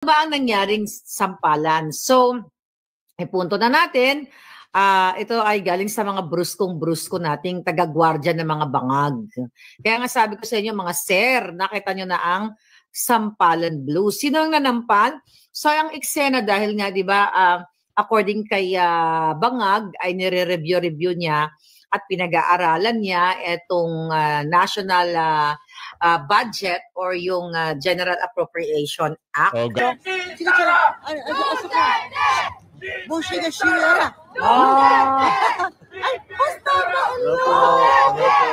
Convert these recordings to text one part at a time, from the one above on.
ba ang nangyaring sampalan? So, punto na natin, ito ay galing sa mga bruskong-brusko nating taga-gwardiya ng mga bangag. Kaya nga sabi ko sa inyo, mga sir, nakita nyo na ang sampalan blues. Sino ang nanampan? So, ang eksena dahil nga, di ba, according kay Bangag, ay nire-review niya at pinag-aaralan niya itong national budget or yung General Appropriation Act.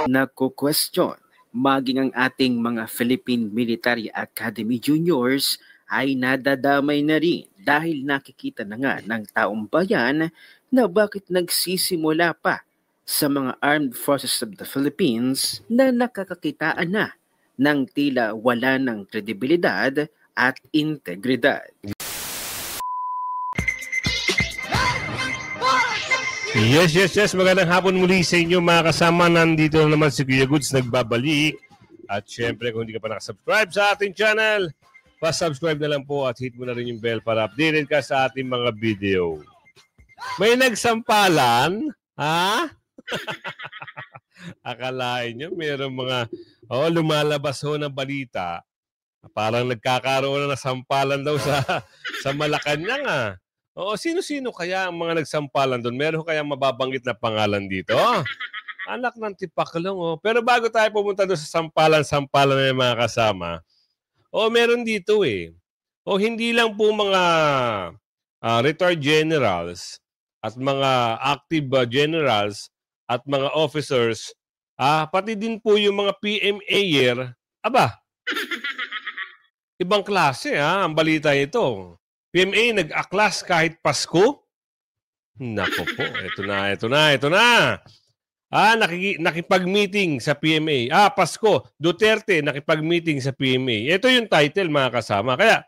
Nagko-question, maging ang ating mga Philippine Military Academy Juniors ay nadadamay na rin dahil nakikita na nga ng taong bayan na bakit nagsisimula pa sa mga Armed Forces of the Philippines na nakakakitaan na ng tila wala ng kredibilidad at integridad. Yes. Magandang hapon muli sa inyo mga kasama. Nandito na naman si Kuya Goods nagbabalik. At syempre kung hindi ka pa nakasubscribe sa ating channel, pa-subscribe na lang po at hit mo na rin yung bell para updated ka sa ating mga video. May nagsampalan? Ha? Akalain nyo, mayroong mga lumalabas ho ng balita. Parang nagkakaroon na sampalan daw sa Malacanang. Oo, sino-sino kaya ang mga nagsampalan doon? Meron kaya mababanggit na pangalan dito? Anak ng tipaklong. Pero bago tayo pumunta doon sa sampalan ng mga kasama, meron dito hindi lang po mga retired generals at mga active generals at mga officers, pati din po yung mga PMA-er, ibang klase ang balita ito. PMA nag-aklas kahit Pasko? Nako po, ito na. Nakipag-meeting sa PMA. Pasko, Duterte nakipag-meeting sa PMA. Ito yung title mga kasama. Kaya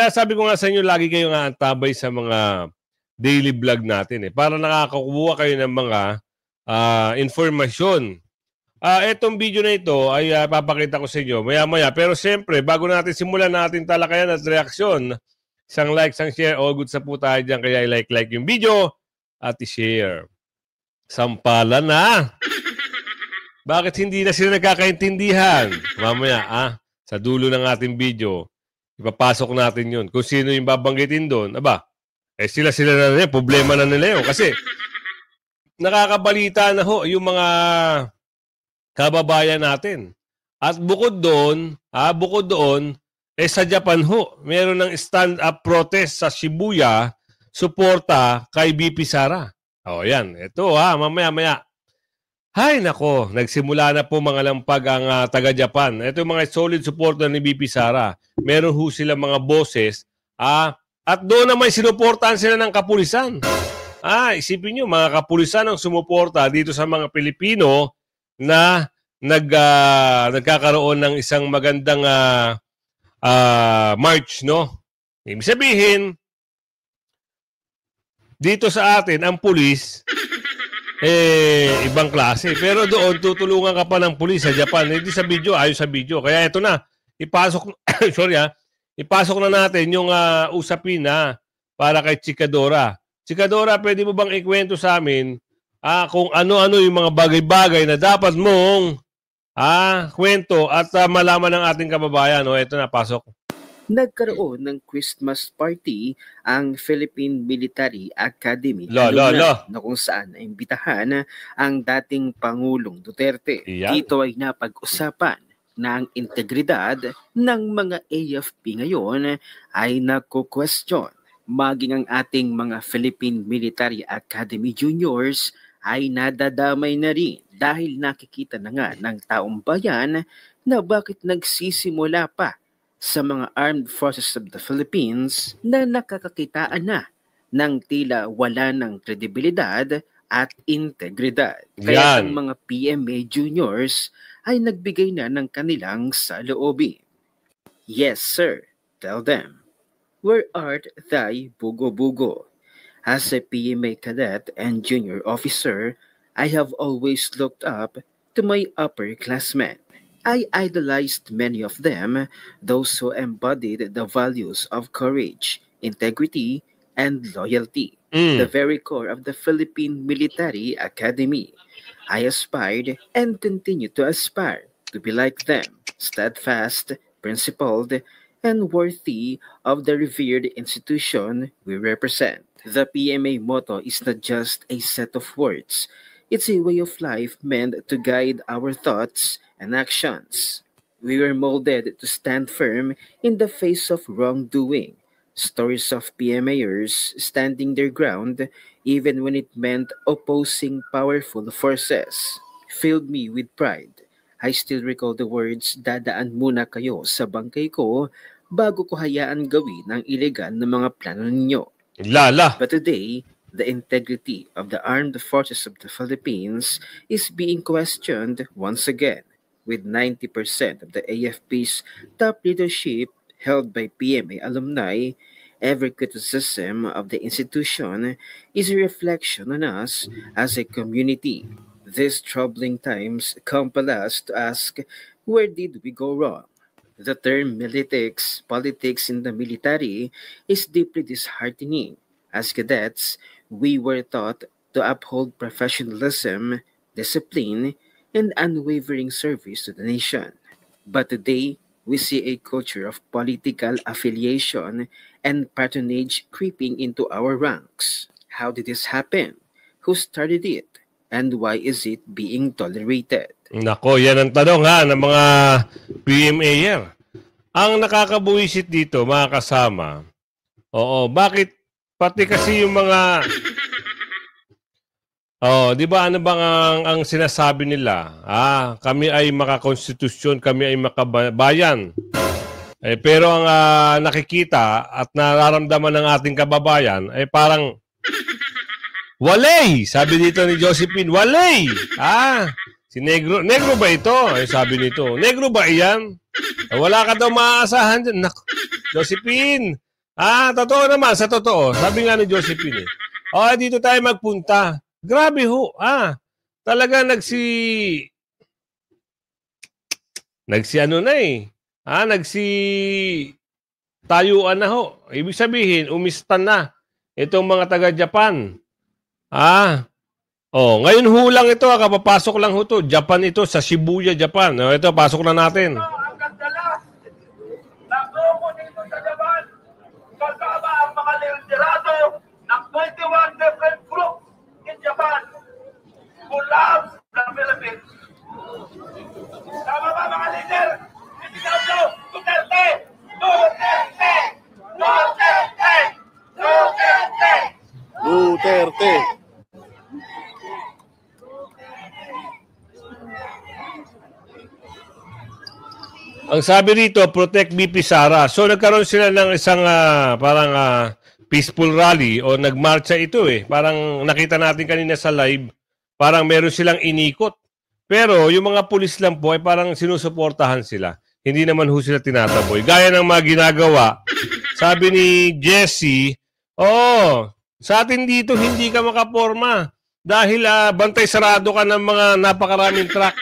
sabi ko nga sa inyo, lagi kayo nga antabay sa mga daily vlog natin para nakakakuha kayo ng mga informasyon. Etong video na ito ay papakita ko sa inyo maya-maya. Pero siyempre, bago natin simulan natin talakayan at reaksyon, isang like, isang share, all good sa po tayo dyan. Kaya i-like yung video at i-share. Sampalan na! Bakit hindi na sila nagkakaintindihan? Mamaya, sa dulo ng ating video, ipapasok natin yun. Kung sino yung babanggitin doon, sila na rin, problema na nila yun. Kasi, nakakabalita na yung mga kababayan natin. At bukod doon, sa Japan meron ng stand-up protest sa Shibuya, suporta kay BP Sara. Yan. Ito mamaya. Hay nako, nagsimula na po mga lampag ang taga-Japan. Ito yung mga solid supporter ni BP Sara. Meron sila mga boses, at doon naman sinuportahan sila ng kapulisan. Isipin nyo, mga kapulisan ang sumuporta dito sa mga Pilipino na nagkakaroon ng isang magandang march, no? Ibig sabihin, dito sa atin, ang pulis, ibang klase. Pero doon, tutulungan ka pa ng pulis sa Japan. Hindi sa video, ayos sa video. Kaya ito na, ipasok na natin yung usapin para kay Chikadora. Chikadora, pwede mo bang ikwento sa amin kung ano-ano yung mga bagay-bagay na dapat mong kwento at malaman ng ating kababayan. Ito na, pasok. Nagkaroon ng Christmas party ang Philippine Military Academy na kung saan naimbitahan ang dating Pangulong Duterte. Yan. Dito ay napag-usapan na ang integridad ng mga AFP ngayon ay nagko-question. Maging ang ating mga Philippine Military Academy Juniors ay nadadamay na rin dahil nakikita na nga ng taong bayan na bakit nagsisimula pa sa mga Armed Forces of the Philippines na nakakakitaan na ng tila wala ng kredibilidad at integridad. Kaya ang mga PMA juniors ay nagbigay na ng kanilang saloobin. Yes sir, tell them. Where art thy bugo-bugo? As a PMA cadet and junior officer, I have always looked up to my upperclassmen. I idolized many of them, those who embodied the values of courage, integrity, and loyalty, the very core of the Philippine Military Academy. I aspired and continue to aspire to be like them, steadfast, principled, and worthy of the revered institution we represent. The PMA motto is not just a set of words, it's a way of life meant to guide our thoughts and actions. We were molded to stand firm in the face of wrongdoing. Stories of PMAers standing their ground even when it meant opposing powerful forces filled me with pride. I still recall the words, "Dadaan muna kayo sa bangkay ko bago ko hayaan gawin ang ilegal na mga plano ninyo." Lala. But today, the integrity of the armed forces of the Philippines is being questioned once again, with 90% of the AFP's top leadership held by PMA alumni. Every criticism of the institution is a reflection on us as a community. These troubling times compel us to ask, where did we go wrong? The term politics in the military, is deeply disheartening. As cadets, we were taught to uphold professionalism, discipline, and unwavering service to the nation. But today, we see a culture of political affiliation and patronage creeping into our ranks. How did this happen? Who started it? And why is it being tolerated? Nako, yan ang tanong ha ng mga PMAer. Ang nakakabuwisit dito, mga kasama, bakit pati kasi yung mga di ba ano bang ang sinasabi nila? Kami ay makakonstitusyon, kami ay makabayan. Pero ang nakikita at nararamdaman ng ating kababayan ay parang walay! Sabi dito ni Josephine, walay! Si Negro ba ito? Sabi nito, Negro ba iyan? Wala ka daw maaasahan dyan. Josephine! Totoo naman, sa totoo. Sabi nga ni Josephine dito tayo magpunta. Grabe ho. Talaga tayuan na ho. Ibig sabihin, umistan na itong mga taga-Japan. Ngayon ho lang ito, kapapasok lang ho to. Japan ito, sa Shibuya, Japan. Ito, pasok na natin. Ang gandala. Nakuha dito sa Japan. Kasama ang mga liderado ng 21 different groups in Japan who love the Philippines. Tama ba mga leader? Duterte! Duterte! Duterte! Duterte! Duterte! Duterte! Ang sabi rito, protect BP Sara. So nagkaroon sila ng isang parang peaceful rally o nagmarcha ito Parang nakita natin kanina sa live, parang meron silang inikot. Pero yung mga pulis lang po ay parang sinusuportahan sila. Hindi naman ho sila tinataboy. Gaya ng mga ginagawa. Sabi ni Jesse, sa atin dito hindi ka makaporma dahil bantay sarado ka ng mga napakaraming truck.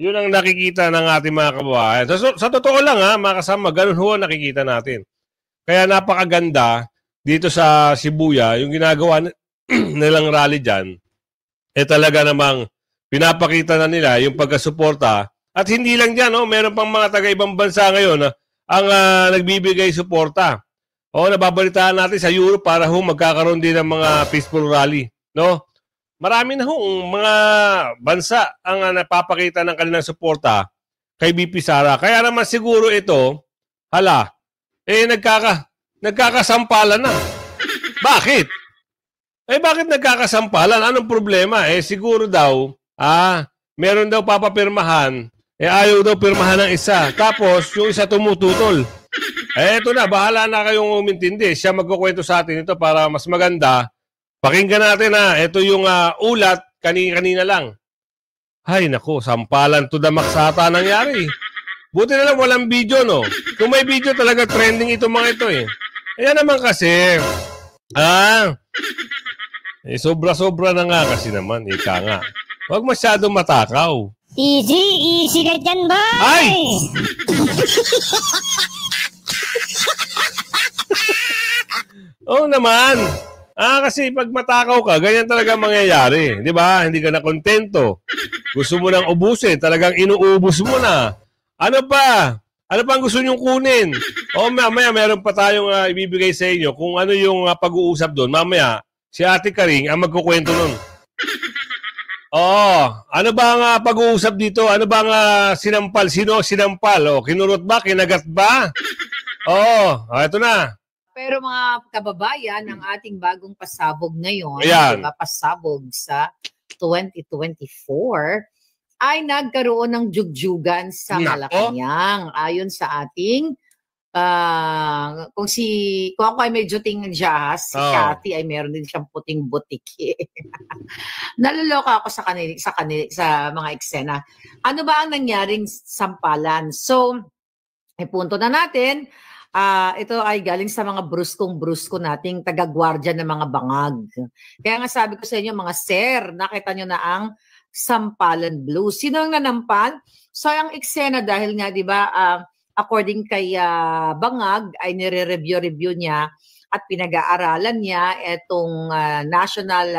Yun ang nakikita ng ating mga kababayan. Sa totoo lang mga kasama, ganun ho nakikita natin. Kaya napakaganda dito sa Shibuya, yung ginagawa nilang rally dyan, talaga namang pinapakita na nila yung pagkasuporta. At hindi lang dyan, meron pang mga taga-ibang bansa ngayon ang nagbibigay suporta. Nababalitaan natin sa Europe para magkakaroon din ng mga peaceful rally. Marami na mga bansa ang napapakita ng kanilang suporta kay BP Sara. Kaya naman siguro ito, nagkakasampalan na. Bakit? Bakit nagkakasampalan? Anong problema? Siguro daw, meron daw papapirmahan, ayaw daw pirmahan ng isa. Tapos, yung isa tumututol. Eto na, bahala na kayong umintindi. Siya magkukwento sa atin ito para mas maganda. Pakinggan natin ito yung ulat kanina lang. Ay nako, sampalan to the max ata nangyari. Buti na lang walang video Kung may video talaga trending itong mga ito Ayan naman kasi. Sobra-sobra na nga kasi naman. Ika nga. Huwag masyadong matakaw. Easy ka dyan, boy! Ay! Oo naman. Kasi pag matakaw ka, ganyan talaga mangyayari. Di ba? Hindi ka na kontento. Gusto mo nang ubusin. Talagang inuubos mo na. Ano pa? Ano pa ang gusto nyong kunin? O mamaya meron pa tayong ibibigay sa inyo kung ano yung pag-uusap doon. Mamaya, si Ate Karing ang magkukwento nun. Ano ba ang pag-uusap dito? Ano ba ang sinampal? Sino sinampal? Kinurot ba? Kinagat ba? Ito na. Pero mga kababayan, ang ating bagong pasabog ngayon, Ayan. diba, pasabog sa 2024, ay nagkaroon ng jugjugan sa Nako. Malacanang. Ayon sa ating, kung ako ay medyo tingjahas, si Cathy ay meron din siyang puting butiki. Naluloka ako sa mga eksena. Ano ba ang nangyaring sampalan? So, punto na natin. Ito ay galing sa mga brusko nating taga-gwardya ng mga bangag. Kaya nga sabi ko sa inyo, mga sir, nakita nyo na ang sampalan blues. Sino ang nanampan? So, ang eksena dahil nga, di ba, according kay Bangag, ay nire-review niya at pinag-aaralan niya itong national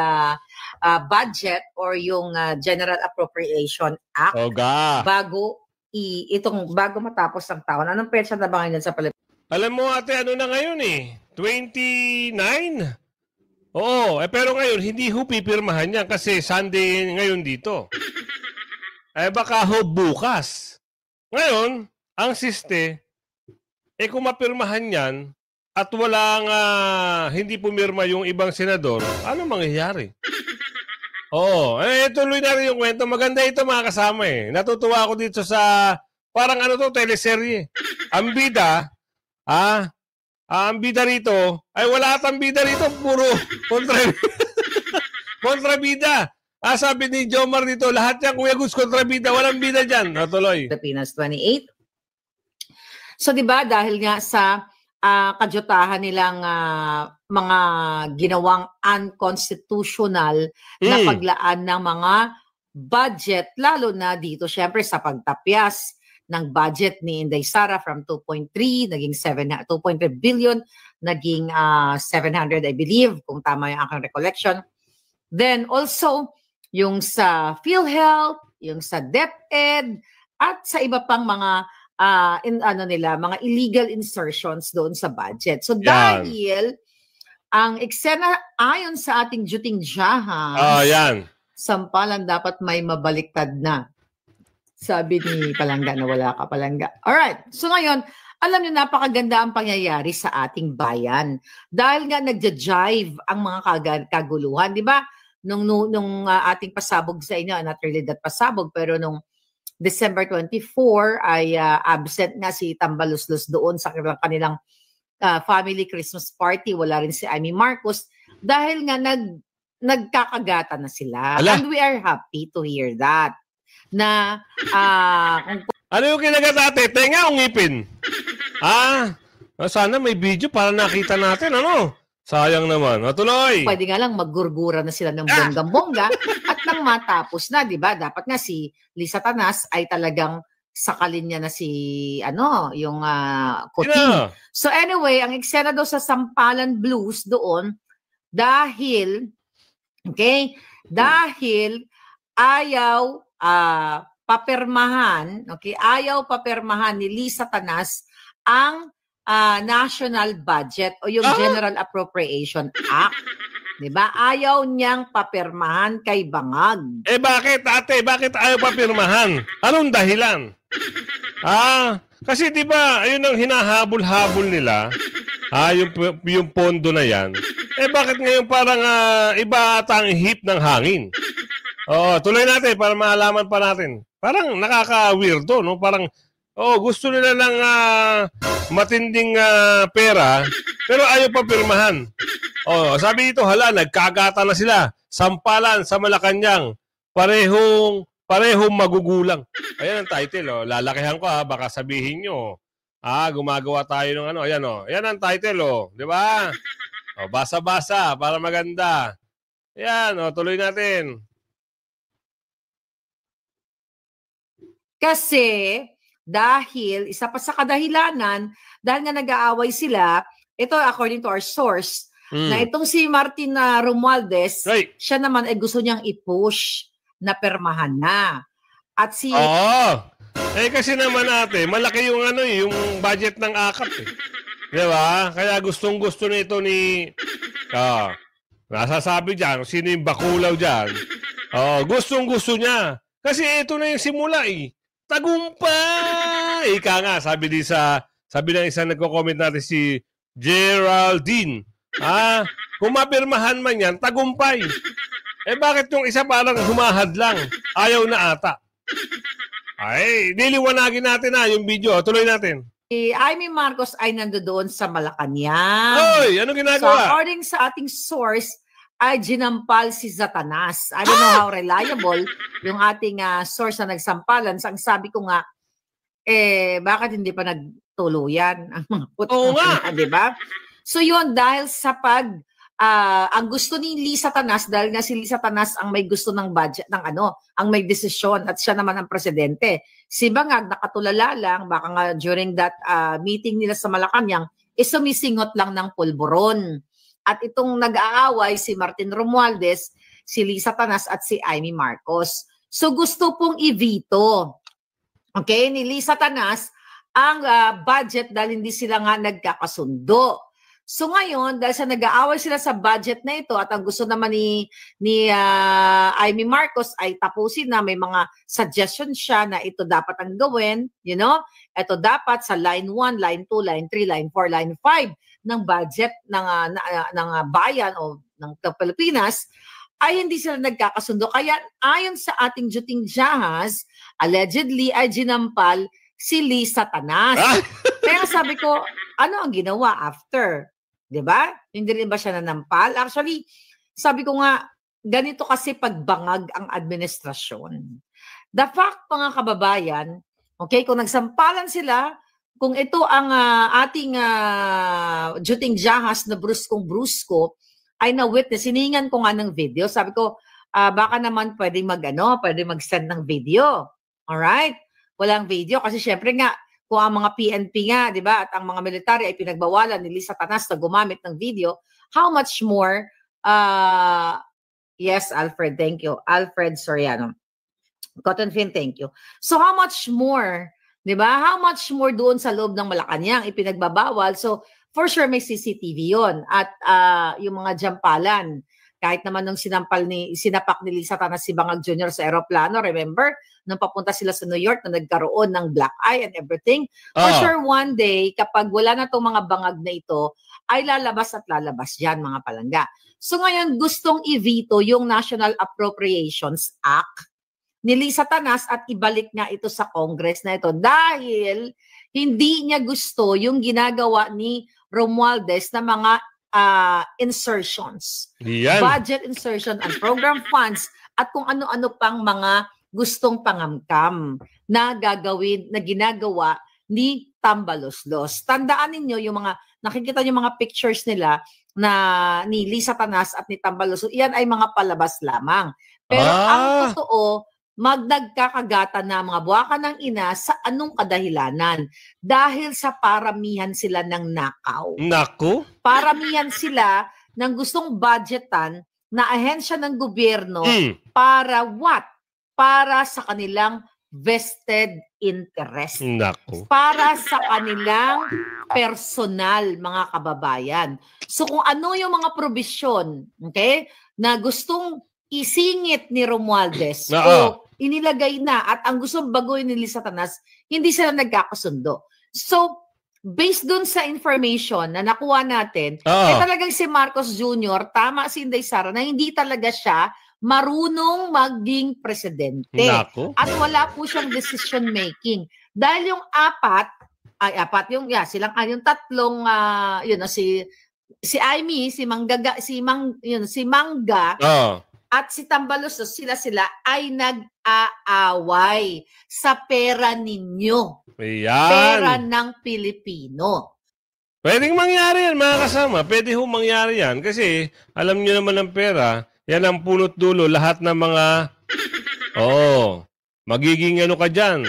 budget or yung General Appropriation Act bago matapos ang taon. Anong petsa na ba ngayon sa Pilipinas? Alam mo ate, ano na ngayon 29? Oo, pero ngayon hindi ho pipirmahan yan kasi Sunday ngayon dito. Baka ho bukas. Ngayon, ang siste, kung mapirmahan yan at walang hindi pumirma yung ibang senador, ano mangyayari? Tuloy na rin yung kwento. Maganda ito mga kasama Natutuwa ako dito sa, parang teleserye. Ang bida, ang bida rito, ay wala atang bida rito, puro kontrabida. Sabi ni Jomar dito, lahat yan, Kuya Gus, kontrabida, walang bida dyan. Tuloy. Pilipinas 28. So, di ba, dahil nga sa kajotahan nilang mga ginawang unconstitutional na paglaan ng mga budget, lalo na dito, syempre, sa pagtapyas ng budget ni Inday Sara from 2.3, naging 2.3 billion, naging 700, I believe, kung tama yung aking recollection. Then also, yung sa PhilHealth, yung sa DepEd, at sa iba pang mga mga illegal insertions doon sa budget. So dahil ang eksena ayon sa ating Juting Jahas, sampalan dapat may mabaliktad na. Sabi ni Palangga na wala ka, Palangga. Alright, so ngayon, alam niyo, napakaganda ang pangyayari sa ating bayan. Dahil nga nagja-jive ang mga kaguluhan. Di ba? Nung ating pasabog sa inyo, not really that pasabog, pero nung December 24 ay absent nga si Tambaluslos doon sa kanilang family Christmas party. Wala rin si Amy Marcos dahil nga nagkakagatan na sila. And we are happy to hear that. Na ano yung kinagatate? Tenga o ngipin? Sana may video para nakita natin, Sayang naman. Tuloy. Pwede nga lang maggurgura na sila ng bonggang-bongga at nang matapos na, di ba? Dapat nga si Lisa Tanas ay talagang sakalin niya na si, yung Coting. So anyway, ang eksena daw sa Sampalan Blues doon, dahil ayaw papirmahan ni Lisa Tanas ang national budget o yung General Appropriation Act. Diba? Ayaw niyang papirmahan kay Bangag. Bakit, ate? Bakit ayaw papirmahan? Anong dahilan? Kasi diba, ayun ang hinahabol-habol nila. Yung pondo na yan. Bakit ngayon parang iba ata ang hip ng hangin? Tuloy natin para maalaman pa natin. Parang nakaka-weirdo, no? Parang, gusto nila ng matinding pera, pero ayaw pa pirmahan. Sabi dito, nagkagata na sila. Sampalan sa Malacanang. Parehong magugulang. Ayan ang title, Lalakihan ko, baka sabihin nyo. Gumagawa tayo ng Ayan, Ayan ang title, di ba? Basa-basa para maganda. Ayan, tuloy natin. Kasi dahil, isa pa sa kadahilanan, dahil nga nag-aaway sila, ito according to our source, na itong si Martin Romualdez, siya naman ay gusto niyang i-push na permahan na. At si... kasi naman malaki yung yung budget ng AKAP eh. Di ba? Kaya gustong-gusto nito ni... nasasabi dyan, sino yung bakulaw dyan? Gustong-gusto niya. Kasi ito na yung simula eh. Tagumpay! Ika nga, sabi ng isang nagko-comment natin si Geraldine. Kung mapirmahan man yan, tagumpay. Bakit yung isa parang humahad lang? Ayaw na ata. Ay, niliwanagin natin yung video. Tuloy natin. Si Amy Marcos ay nandoon sa Malacanang. Hoy, anong ginagawa? So according sa ating source, ay ginampal si Satanas. I don't know how reliable yung ating source na nagsampalan. Ang sabi ko nga, bakit hindi pa nagtuluyan ang mga Oo nga. di ba? So yun, dahil sa ang gusto ni Lisa Tanas, dahil nga si Lisa Tanas ang may gusto ng budget, ang may desisyon at siya naman ang presidente. Si Bangag, nakatulala lang, baka nga during that meeting nila sa Malacanang, sumisingot lang ng pulburon. At itong nag-aaway, si Martin Romualdez, si Lisa Tanas at si Amy Marcos. So gusto pong i-veto, ni Lisa Tanas ang budget dahil hindi sila nga nagkakasundo. So ngayon, dahil sa nag-aaway sila sa budget na ito at ang gusto naman ni Amy Marcos ay tapusin na, may mga suggestion siya na ito dapat ang gawin, ito dapat sa line 1, line 2, line 3, line 4, line 5 ng budget ng bayan o ng Pilipinas, ay hindi sila nagkakasundo. Kaya ayon sa ating Juting Jahas, allegedly ay ginampal si Lisa Tanas. Kaya sabi ko, ano ang ginawa after? Diba? Hindi rin ba siya nanampal? Actually, sabi ko nga, ganito kasi pagbangag ang administrasyon. The fact, mga kababayan, kung nagsampalan sila, kung ito ang ating Juting Jahas na bruskong-brusko, ay na-witness, siningan ko nga ng video. Sabi ko, baka naman pwede mag-send ng video. Alright? Walang video kasi syempre nga, kung ang mga PNP nga, di ba, at ang mga military ay pinagbawalan ni Lisa Tanas na gumamit ng video, how much more, yes, Alfred, thank you. Alfred Soriano. Cotton Fin, thank you. So how much more, di ba, how much more doon sa loob ng Malacanang ipinagbabawal? So for sure may CCTV yon. At yung mga jampalan, kahit naman nung sinapak ni Lisa Tanas si Bangag Jr. sa aeroplano, remember? Nung papunta sila sa New York na nagkaroon ng black eye and everything. For sure, one day, kapag wala na itong mga bangag na ito, ay lalabas at lalabas yan, mga palangga. So ngayon, gustong i-veto yung National Appropriations Act ni Lisa Tanas at ibalik nga ito sa Congress na ito dahil hindi niya gusto yung ginagawa ni Romualdez na mga insertions. Yan. Budget insertion and program funds at kung ano-ano pang mga gustong pangamkam na ginagawa ni Tambaloslos. Tandaan ninyo yung mga, nakikita niyo mga pictures nila na ni Lisa Tanas at ni Tambaloslos, iyan ay mga palabas lamang. Pero ang totoo, nagkakagatan na mga buwaka ng ina sa anong kadahilanan? Dahil sa paramihan sila ng nakaw. Naku? Paramihan sila ng gustong budgetan na ahensya ng gobyerno para what? Para sa kanilang vested interest. Naku. Para sa kanilang personal, mga kababayan. So kung ano yung mga probisyon, na gustong isingit ni Romualdez o inilagay na at ang gustong baguhin ni Lisa Tanas, hindi sila nagkakasundo. So, based dun sa information na nakuha natin, talagang si Marcos Jr., tama si Inday Sara, na hindi talaga siya marunong maging presidente. Naku. At wala po siyang decision making. Dahil yung yung tatlong, si Amy, si Mangga, at si Tambaloslos, sila ay nag-aaway sa pera ninyo. Ayan. Pera ng Pilipino. Pwedeng mangyari yan, mga kasama. Pwede ho mangyari yan. Kasi, alam nyo naman ang pera, yan ang punot dulo. Lahat ng mga, magiging ano ka dyan.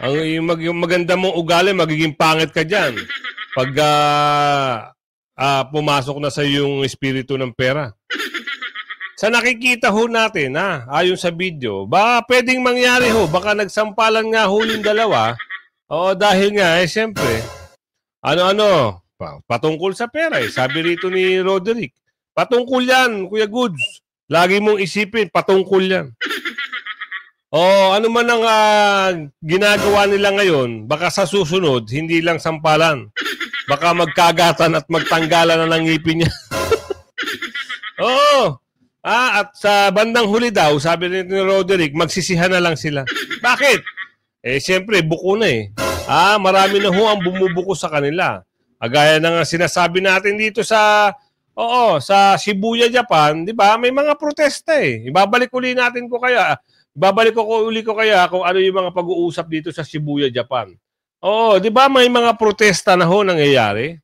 Yung maganda mong ugali, magiging pangit ka dyan. Pag pumasok na sa yung espiritu ng pera. Sa nakikita ho natin, ayon sa video, pwedeng mangyari ho, baka nagsampalan nga ho yung dalawa. Oo, dahil nga, siyempre, patungkol sa pera. Sabi rito ni Roderick, patungkol yan, Kuya Goods. Lagi mong isipin, patungkol yan. Ano man ang ginagawa nila ngayon, baka sa susunod, hindi lang sampalan. Baka magkagatan at magtanggalan na ng ngipin niya. Oo. At sa bandang huli daw, sabi ni Roderick, magsisihan na lang sila. Bakit? Siyempre, buko na marami na ho ang bumubuko sa kanila. Gaya ng sinasabi natin dito sa Shibuya, Japan, di ba? May mga protesta Ibabalik uli ko kaya kung ano yung mga pag-uusap dito sa Shibuya, Japan. Di ba may mga protesta na ho nangyayari?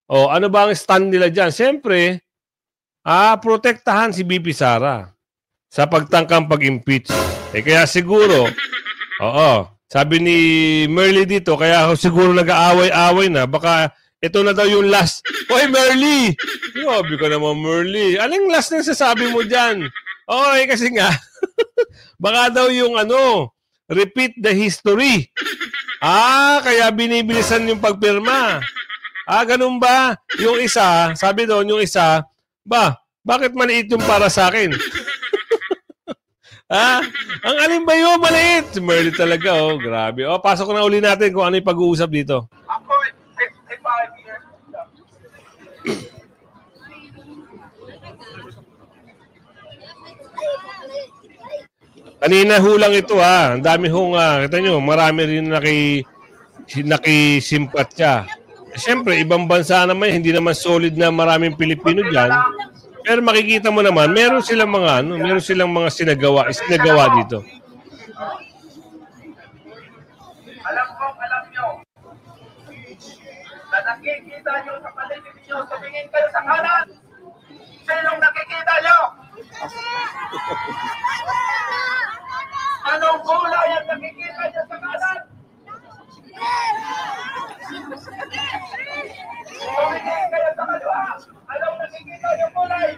Ano ba ang stand nila dyan? Siyempre, protektahan si BP Sara sa pagtangkang pag-impeach. Kaya siguro, sabi ni Merly dito, kaya siguro nag-aaway-aaway na. Baka ito na daw yung last. Hoy, Merly! Sabi ko naman, Merly. Anong last na sasabi mo dyan? Kasi nga, baka daw yung repeat the history. Kaya binibilisan yung pagpirma. Ganun ba? Yung isa, sabi doon, yung isa, bakit maliit yung para sa akin? Ang alin ba yun? Maliit. Si Merly talaga, grabe. Pasok na uli natin kung ano yung pag-uusap dito. Ako, 65 years. Kanina hulang ito Ang dami hong, kita nyo, marami rin nakisimpatya. Siyempre, ibang bansa naman, hindi naman solid na maraming Pilipino dyan. Pero makikita mo naman, meron silang mga sinagawa dito. Alam nyo, na nakikita nyo sa paligid nyo, tumingin kayo sa kanan. Sinong nakikita nyo? Anong kulay ang nakikita nyo sa kanan? Tumingin kayo sa kaliwa. Anong nakikita nyo kulay?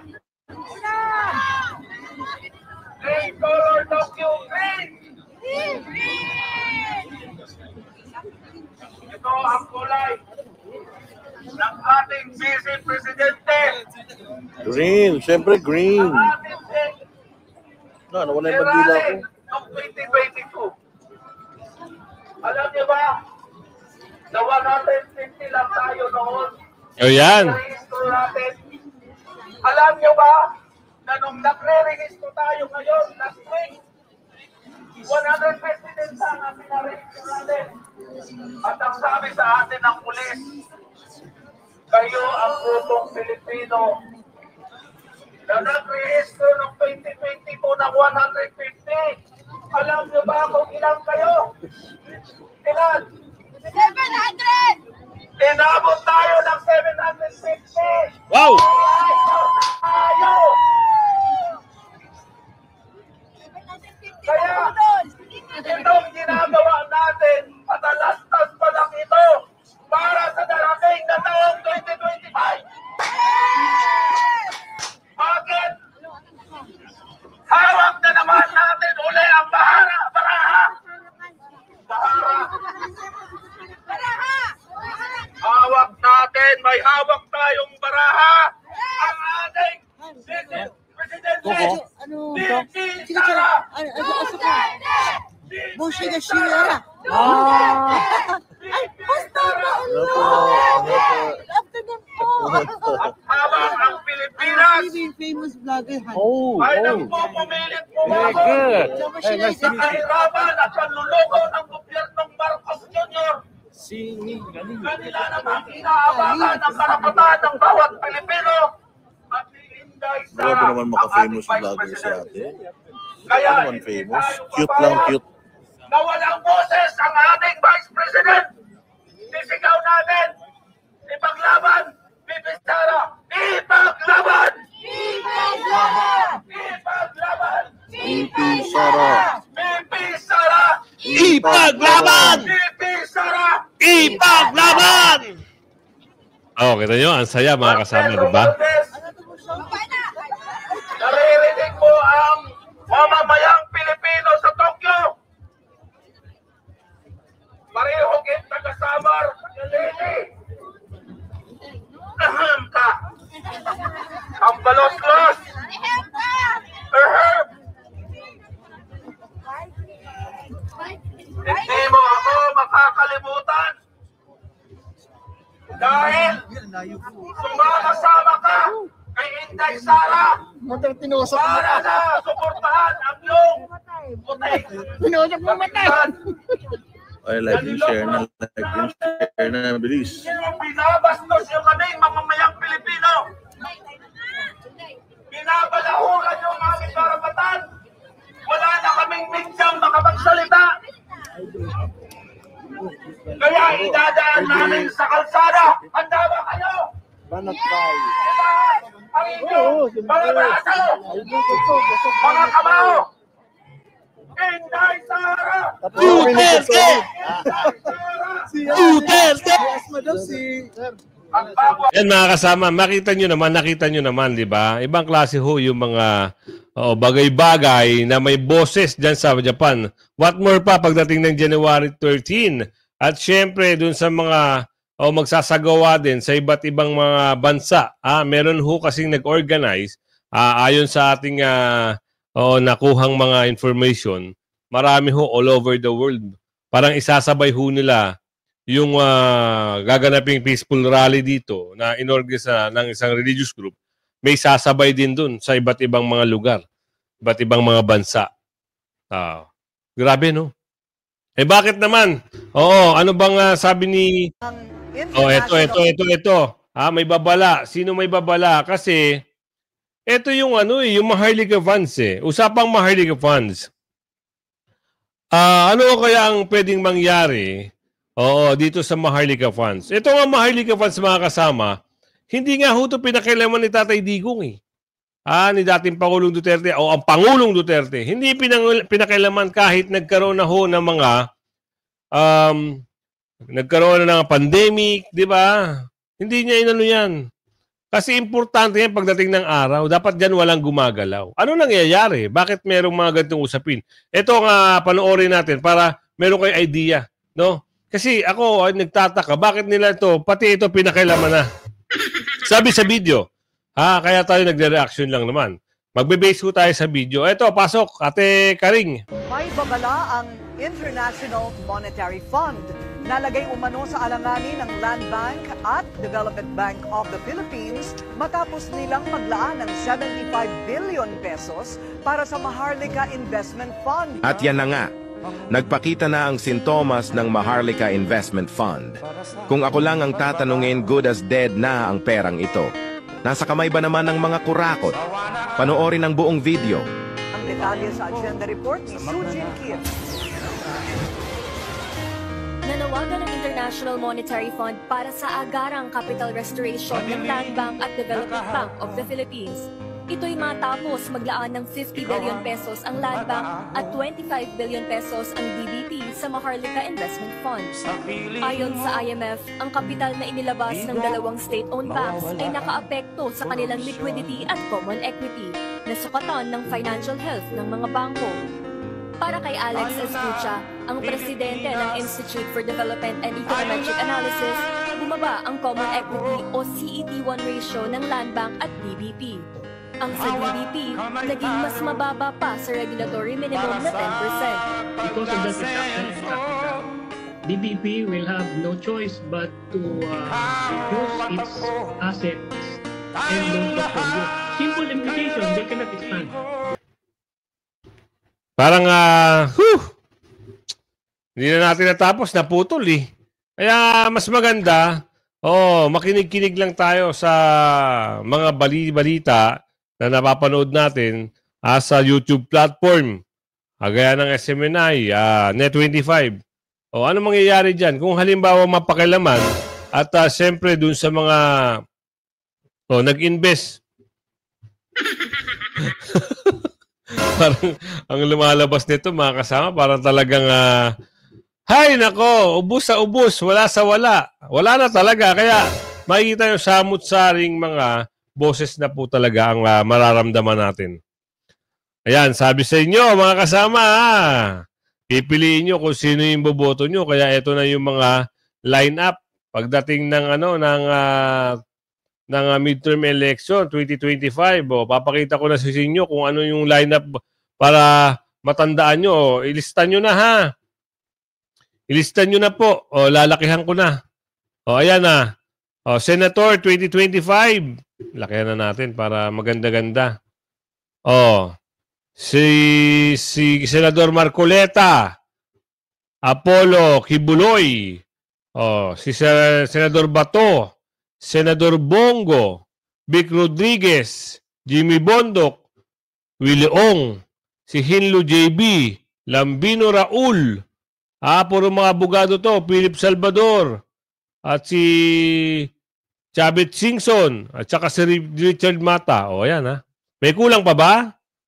Green color of you, green! Ito ang kulay ng ating Vice Presidente. Green, syempre green. Ang ating Nawala yung bandila ko. noong 2022. Alam niyo ba, na 150 lang tayo noon. Yan. Nag-rehistro natin. Alam niyo ba, na nung nagre-rehistro tayo ngayon, last week, 150 din sana pinarehistro natin. At ang sabi sa atin ng pulis, kayo ang grupong Pilipino na nag-rehistro noong 2022 ng 150. Alam niyo ba kung ilang kayo? Ilan? 700! Inabot tayo ng 750! Wow! Tayo! Kaya, itong ginagawa natin, patalastas pa lang ito para sa darating na taong 2025. Bakit? Hawak na naman natin uli ang baraha. Hawak natin, may hawak tayong baraha. Ang ating Presidente, BP Sara. Bushida Shira. Ay, basta ba? Afternoon po. At habang ang Pilipinas Famous vlogger. ay nagpupumilit Very pumasok good. sa kahirapan at panluloko ng gobyernong Marcos Jr. Kanila namang inaabangan ang karapatan ng bawat Pilipino at iinday sa Grabe naman maka-famous ang ating vlogger Vice si President. ate. Kaya Ano naman hindi famous? tayo Cute papayag lang, cute. na walang boses ang ating Vice President. Sisigaw natin, ipaglaban, BP Sara, ipaglaban! Ipaglaban! BP Sara. BP Sara! Ipaglaban! Ipaglaban! VP Sara! Ipaglaban! Oh, kita nyo, ang saya mga kasama, di ba? Naririnig mo ang mamamayang Pilipino sa Tokyo. Parehong taga-Samar, Lady. Ahem ka. Ang balos-los. Ahem. Hindi mo ako makakalimutan. Dahil sumama-sama ka kay Inday Sara para na suportahan ang iyong putik. Ay, like and share na. Like and share na. Bilis. Binabastos yung kaming mamamayang Pilipino. Binabalahuran yung aming karapatan. Wala na kaming bidyang makapagsalita. Kaya idadaan namin sa kalsada. Handa ba kayo? Ang inyong mga braso, mga kamao. Inday Sara! Duterte! Duterte! Yan mga kasama, nakita nyo naman, di ba? Ibang klase ho yung mga bagay-bagay na may boses dyan sa Japan. What more pa pagdating ng January 13? At syempre, dun sa mga magsasagawa din sa iba't ibang mga bansa. Meron ho kasing nag-organize ayon sa ating nakuhang mga information. Marami ho all over the world. Parang isasabay ho nila yung gaganaping peaceful rally dito na inorganize ng isang religious group. May sasabay din dun sa iba't ibang mga lugar, iba't ibang mga bansa. Grabe, no? Eh bakit naman? Oo, ano bang sabi ni... Ito. May babala. Sino may babala? Kasi ito yung yung Maharlika Funds eh. Usapang Maharlika Funds. Ano kaya ang pwedeng mangyari dito sa Maharlika Funds? Ito nga Maharlika Funds mga kasama, hindi nga ho ito pinakialaman ni Tatay Digong eh. Ni dating Pangulong Duterte o ang Pangulong Duterte. Hindi pinakialaman kahit nagkaroon na ho ng mga nagkaroon na ng pandemic, di ba? Hindi niya inano yan. Kasi importante yan pagdating ng araw. Dapat dyan walang gumagalaw. Ano nangyayari? Bakit merong mga ganitong usapin? Ito nga panoorin natin para meron kayo idea. No? Kasi ako nagtataka. Bakit nila ito? Pati ito pinakialaman na. Sabi sa video. Kaya tayo nagre-reaction lang naman. Magbe-base ko tayo sa video. Ito, pasok. Ate Karing. May babala ang International Monetary Fund. Nalagay umano sa alanganin ng Land Bank at Development Bank of the Philippines matapos nilang maglaan ng 75 billion pesos para sa Maharlika Investment Fund. At yan na nga, nagpakita na ang sintomas ng Maharlika Investment Fund. Kung ako lang ang tatanungin, good as dead na ang perang ito. Nasa kamay ba naman ng mga kurakot? Panoorin ang buong video. Ang detalye sa agenda report ni Sujin Kim. Nanawagan ng International Monetary Fund para sa agarang capital restoration ng Land Bank at Development Bank of the Philippines. Ito'y matapos maglaan ng 50 billion pesos ang Land Bank at 25 billion pesos ang DBP sa Maharlika Investment Fund. Ayon sa IMF, ang kapital na inilabas ng dalawang state-owned banks ay nakaapekto sa kanilang liquidity at common equity na sukatan ng financial health ng mga bangko. Para kay Alex Escucha, ang presidente ng Institute for Development and Econometric Analysis, bumaba ang common equity o CET1 ratio ng Land Bank at DBP. Ang sa DBP, naging mas mababa pa sa regulatory minimum na 10%. Because of that effect, DBP will have no choice but to reduce its assets and loan portfolio. Simple implication, they cannot expand. Parang, hindi na natin natapos, naputol eh. Kaya mas maganda, makinig-kinig lang tayo sa mga balita na napapanood natin sa YouTube platform. Gaya ng SMNI, Net25. Ano mangyayari dyan? Kung halimbawa mapakilaman at siyempre dun sa mga nag-invest. Parang ang lumalabas nito mga kasama, parang talagang Hay nako, ubus sa ubus, wala sa wala. Wala na talaga. Kaya makikita yung samut-saring mga boses na po talaga ang mararamdaman natin. Ayan, sabi sa inyo mga kasama, pipiliin nyo kung sino yung boboto nyo. Kaya ito na yung mga line-up pagdating ng midterm election 2025. Papakita ko na sa inyo kung ano yung line-up para matandaan nyo. Ilistan nyo na ha. Ilistan nyo na po. Lalakihan ko na. Ayan na. Senator 2025. Lakihan na natin para maganda-ganda. Si Senador Marcoleta. Apollo Kibuloy. Si Senador Bato. Senador Bongo. Vic Rodriguez. Jimmy Bondok. Willie Ong. Si Hinlo JB. Lambino Raul. Puro mga abogado to. Philip Salvador. At si Chavit Singson. At saka si Richard Mata. Ayan ha. May kulang pa ba?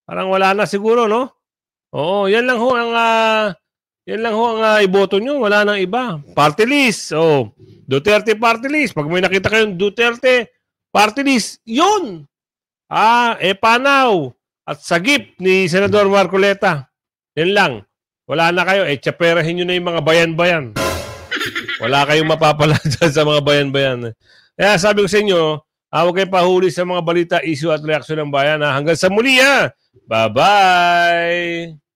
Parang wala na siguro, no? Oo, yan lang ho ang iboto nyo. Wala nang iba. Party list. Duterte party list. Pag may nakita kayong Duterte party list, yun. Panaw. At sagip ni Senador Marcoleta. Yan lang. Wala na kayo. Tsaperahin nyo na yung mga bayan-bayan. Wala kayong mapapala dyan sa mga bayan-bayan. Kaya sabi ko sa inyo, huwag kayo pahuli sa mga balita, issue at reaksyon ng bayan. Hanggang sa muli ha. Bye-bye!